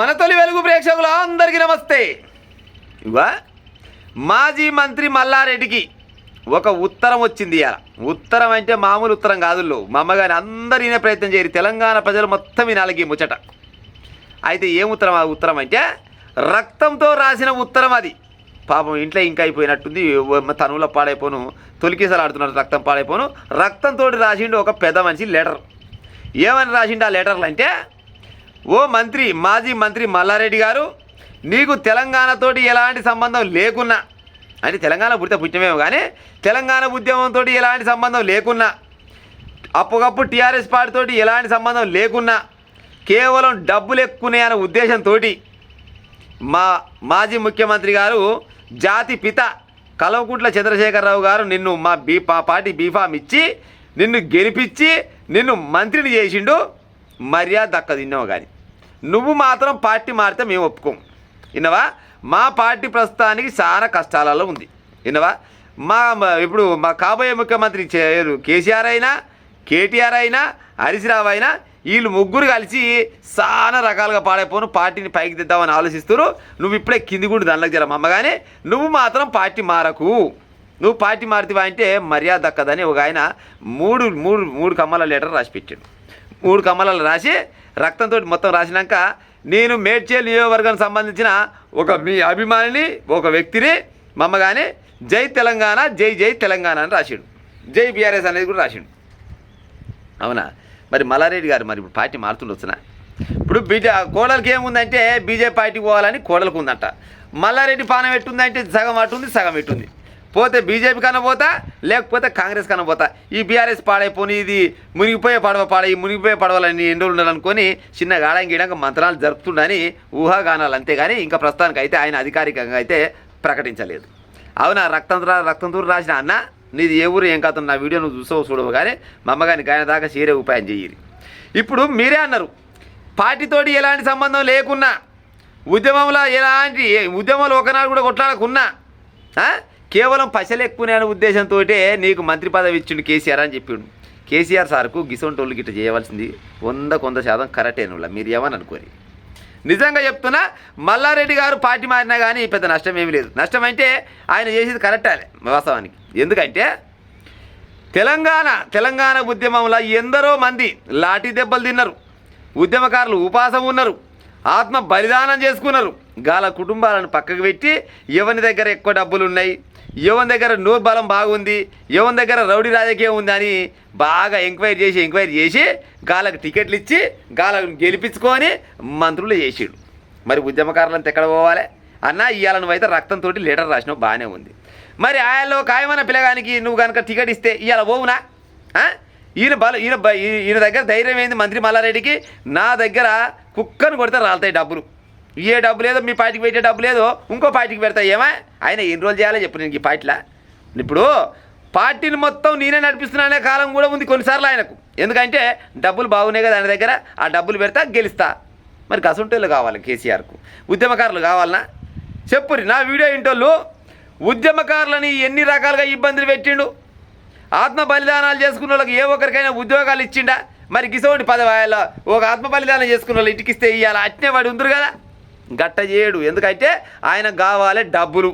మన తొలి వెలుగు ప్రేక్షకులు అందరికీ నమస్తే. ఇవా మాజీ మంత్రి మల్లారెడ్డికి ఒక ఉత్తరం వచ్చింది. ఇవాళ ఉత్తరం అంటే మామూలు ఉత్తరం కాదుల్లో మా అమ్మగారి అందరూ వినే ప్రయత్నం చేయరు. తెలంగాణ ప్రజలు మొత్తం వినాలికి ముచ్చట. అయితే ఏం ఉత్తరం? ఆ ఉత్తరం అంటే రక్తంతో రాసిన ఉత్తరం. అది పాపం ఇంట్లో ఇంకా అయిపోయినట్టుంది. తనువులో పాడైపోను, తొలికేసలు ఆడుతున్నారు, రక్తం పాడైపోను. రక్తంతో రాసిండు ఒక పెద్ద మనిషి లెటర్. ఏమని రాసిండు ఆ లెటర్లు అంటే, ఓ మంత్రి, మాజీ మంత్రి మల్లారెడ్డి గారు, నీకు తెలంగాణతోటి ఎలాంటి సంబంధం లేకున్నా, అంటే తెలంగాణ పుడితే పుట్టినమేమో కానీ తెలంగాణ ఉద్యమంతో ఎలాంటి సంబంధం లేకున్నా, అప్పటికప్పుడు టీఆర్ఎస్ పార్టీతోటి ఎలాంటి సంబంధం లేకున్నా, కేవలం డబ్బులు ఎక్కునే అనే ఉద్దేశంతో మా మాజీ ముఖ్యమంత్రి గారు జాతి పిత కల్వకుంట్ల చంద్రశేఖరరావు గారు నిన్ను మా పార్టీ బీఫామ్ ఇచ్చి నిన్ను గెలిపించి నిన్ను మంత్రిని చేసిండు. మర్యాద దక్కదు. విన్నావు కానీ నువ్వు మాత్రం పార్టీ మారితే మేము ఒప్పుకోం. విన్నావా? మా పార్టీ ప్రస్తుతానికి చాలా కష్టాలలో ఉంది. విన్నావా? ఇప్పుడు మా కాబోయే ముఖ్యమంత్రి కేసీఆర్ అయినా, కేటీఆర్ అయినా, హరీష్ రావు అయినా, వీళ్ళు ముగ్గురు కలిసి చాలా రకాలుగా పాడైపోను పార్టీని పైకి తెద్దామని ఆలోచిస్తారు. నువ్వు ఇప్పుడే కింది కూడా దానిలోకి జర అమ్మగానే నువ్వు మాత్రం పార్టీ మారకు. నువ్వు పార్టీ మారుతావా అంటే మర్యాద దక్కదని ఒక ఆయన మూడు మూడు మూడు కమ్మల లెటర్ రాసి పెట్టాడు. 3 కమ్మలలో రాసి రక్తంతో మొత్తం రాసినాక, నేను మేడ్చల్ నియోజకవర్గానికి సంబంధించిన ఒక మీ అభిమానిని, ఒక వ్యక్తిని మమ్మగానే జై తెలంగాణ, జై జై తెలంగాణ అని రాశాడు. జై బీఆర్ఎస్ అనేది కూడా రాశాడు. అవునా? మరి మల్లారెడ్డి గారు మరి ఇప్పుడు పార్టీ మారుతుండొచ్చునా? ఇప్పుడు కోడలికి ఏముందంటే బీజేపీ పార్టీకి పోవాలని కోడలకు ఉందంట. మల్లారెడ్డి పానం ఎట్టుందంటే సగం అటుంది, సగం ఎట్టుంది. పోతే బీజేపీ కన్నా పోతా, లేకపోతే కాంగ్రెస్ కన్నా పోతా. ఈ బీఆర్ఎస్ పాడైపోయి ఇది మునిగిపోయే ఈ మునిగిపోయే పడవలని ఎన్ని రోజులు ఉండాలనుకొని చిన్న గాడంగిడంగా మంత్రాలు జరుపుతుండని ఊహాగానాలు. అంతేగాని ఇంకా ప్రస్తుతానికి అయితే ఆయన అధికారికంగా అయితే ప్రకటించలేదు. అవునా? రక్తంతో రాసిన అన్న, నీది ఏ ఊరు ఏం కాదు, నా వీడియో నువ్వు చూడవు కానీ మా అమ్మగారిని గాయన దాకా సీరే ఉపాయం చెయ్యి. ఇప్పుడు మీరే అన్నారు, పార్టీతోటి ఎలాంటి సంబంధం లేకున్నా, ఉద్యమంలో ఒకనాడు కూడా కొట్లాడకున్నా, కేవలం పైసలు ఎక్కువనే అనే ఉద్దేశంతో నీకు మంత్రి పదవి ఇచ్చిండు కేసీఆర్ అని చెప్పిండు. కేసీఆర్ సార్కు గిసొంటోళ్ళు గిట్ట చేయవలసింది 100% కరెక్టేనులా. మీరు ఏమని అనుకోని నిజంగా చెప్తున్నా, మల్లారెడ్డి గారు పార్టీ మారినా కానీ పెద్ద నష్టం ఏమీ లేదు. నష్టం అంటే ఆయన చేసేది కరెక్టే వాస్తవానికి. ఎందుకంటే తెలంగాణ ఉద్యమంలో ఎందరో మంది లాఠీ దెబ్బలు తిన్నారు, ఉద్యమకారులు ఉపాసం ఉన్నారు, ఆత్మ బలిదానం చేసుకున్నారు. గాల కుటుంబాలను పక్కకు పెట్టి ఎవరి దగ్గర ఎక్కువ డబ్బులు ఉన్నాయి, ఎవరి దగ్గర నోరు బలం బాగుంది, ఎవరి దగ్గర రౌడీ రాజకీయం ఉంది అని బాగా ఎంక్వైరీ చేసి గాలకు టికెట్లు ఇచ్చి గాలను గెలిపించుకొని మంత్రులు చేసాడు. మరి ఉద్యమకారులంతా ఎక్కడ పోవాలి అన్న? ఇవాళ నువ్వైతే రక్తంతో లెటర్ రాసినావు, బాగానే ఉంది. మరి ఆయనలో ఖాయమైన పిల్లగానికి నువ్వు కనుక టికెట్ ఇస్తే ఇవాళ పోవునా? ఈయన దగ్గర ధైర్యం ఏంది మంత్రి మల్లారెడ్డికి? నా దగ్గర కుక్కను కొడితే రాలుతాయి డబ్బులు. ఏ డబ్బు లేదో మీ పార్టీకి పెట్టే డబ్బు లేదో ఇంకో పార్టీకి పెడతాయి. ఏమా ఆయన ఎన్ని రోజులు చేయాలో చెప్పు నేను ఈ పార్టీలో. ఇప్పుడు పార్టీని మొత్తం నేనే నడిపిస్తున్నానే కాలం కూడా ఉంది కొన్నిసార్లు ఆయనకు. ఎందుకంటే డబ్బులు బాగున్నాయి కదా ఆయన దగ్గర, ఆ డబ్బులు పెడతా గెలుస్తా. మరి గసంటోళ్ళు కావాలి కేసీఆర్కు, ఉద్యమకారులు కావాలన్నా చెప్పురి. నా వీడియో ఇంటోళ్ళు ఉద్యమకారులని ఎన్ని రకాలుగా ఇబ్బందులు పెట్టిండు. ఆత్మ బలిదానాలు చేసుకున్న వాళ్ళకి ఏ ఒక్కరికైనా ఉద్యోగాలు ఇచ్చిండా? మరి గిసోటి 10 ఒక ఆత్మ బలిదానం చేసుకున్న వాళ్ళు ఇంటికి ఇస్తే ఇవ్వాలి, అట్నే వాడు ఉందరు కదా. గట్ట చేయడు. ఎందుకంటే ఆయన కావాలి డబ్బులు,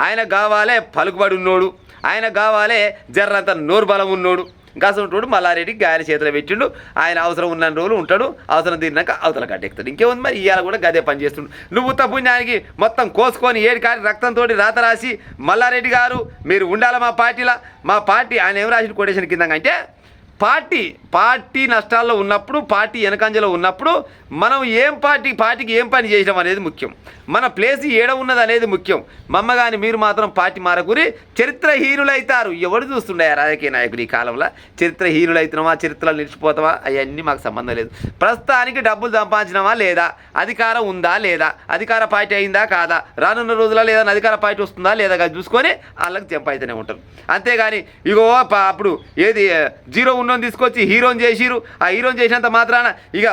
ఆయన కావాలి పలుకుబడి ఉన్నోడు, ఆయన కావాలి జర్రంత నోరు బలం ఉన్నోడు. గసంటోడు మల్లారెడ్డికి గాయన చేతిలో పెట్టిండు. ఆయన అవసరం ఉన్న రోజులు ఉంటాడు, అవసరం తీరినాక అవతల కట్టెక్కుతాడు. ఇంకేముంది? మరి ఇవాళ కూడా గదే పని చేస్తుండు. నువ్వు పుణ్యానికి మొత్తం కోసుకొని 7 కాడి రక్తంతో రాత రాసి మల్లారెడ్డి గారు మీరు ఉండాలి మా పార్టీలో. మా పార్టీ ఆయన ఏం రాసిన కొటేషన్ కింద అంటే, పార్టీ నష్టాల్లో ఉన్నప్పుడు, పార్టీ వెనకంజలో ఉన్నప్పుడు మనం పార్టీకి ఏం పని చేసినాం అనేది ముఖ్యం. మన ప్లేస్ ఏడ ఉన్నది అనేది ముఖ్యం. మమ్మగాని మీరు మాత్రం పార్టీ మారకూరి చరిత్రహీనులైతారు. ఎవడు చూస్తుండే రాజకీయ నాయకులు ఈ కాలంలో? చరిత్రహీనులైతున్నామా, చరిత్రలో నిలిచిపోతామా, అవన్నీ మాకు సంబంధం లేదు. ప్రస్తుతానికి డబ్బులు సంపాదించినామా లేదా, అధికారం ఉందా లేదా, అధికార పార్టీ అయిందా కాదా, రానున్న రోజుల్లో లేదా అధికార పార్టీ వస్తుందా లేదా చూసుకొని వాళ్ళకి చెంపైతేనే ఉంటారు. అంతేగాని ఇగో అప్పుడు ఏది 0 ఉన్నోని తీసుకొచ్చి హీరోని చేసిరు, ఆ హీరోని చేసినంత మాత్రాన ఇక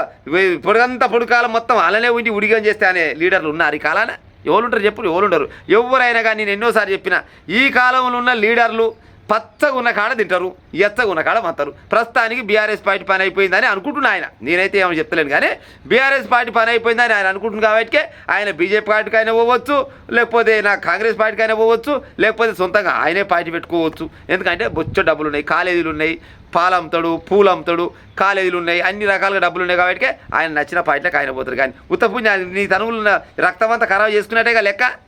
పొడుకాలం మొత్తం అలానే ఉండి ఉడిగం చేస్తే అనే లీడర్లు ఉన్నారు ఈ కాలాన? ఎవరుంటారు చెప్పు? ఎవరుండరు. ఎవరైనా కానీ నేను ఎన్నోసారి చెప్పిన, ఈ కాలంలో ఉన్న లీడర్లు పచ్చగా ఉన్న కాడ తింటారు, ఎచ్చగా ఉన్న కాడ మత్తారు. ప్రస్తుతానికి బీఆర్ఎస్ పార్టీ పని అయిపోయిందని అనుకుంటున్నా ఆయన. నేనైతే ఏమని చెప్తలేను కానీ బీఆర్ఎస్ పార్టీ పని అయిపోయిందని ఆయన అనుకుంటున్నాను. కాబట్టి ఆయన బీజేపీ పార్టీకి అయినా పోవచ్చు, లేకపోతే నా కాంగ్రెస్ పార్టీకి అయినా పోవచ్చు, లేకపోతే సొంతంగా ఆయనే పార్టీ పెట్టుకోవచ్చు. ఎందుకంటే బొచ్చ డబ్బులు ఉన్నాయి, కాలేజీలు ఉన్నాయి, పాలు అమ్ముతాడు, పూలు అమ్ముతాడు, కాలేజీలు ఉన్నాయి, అన్ని రకాలుగా డబ్బులు ఉన్నాయి. కాబట్టి ఆయన నచ్చిన పార్టీలకు ఆయన పోతారు. కానీ ఉత్తపుణ్య నీ తనువులు రక్తం అంతా ఖరాబ్ చేసుకున్నట్టేగా లెక్క.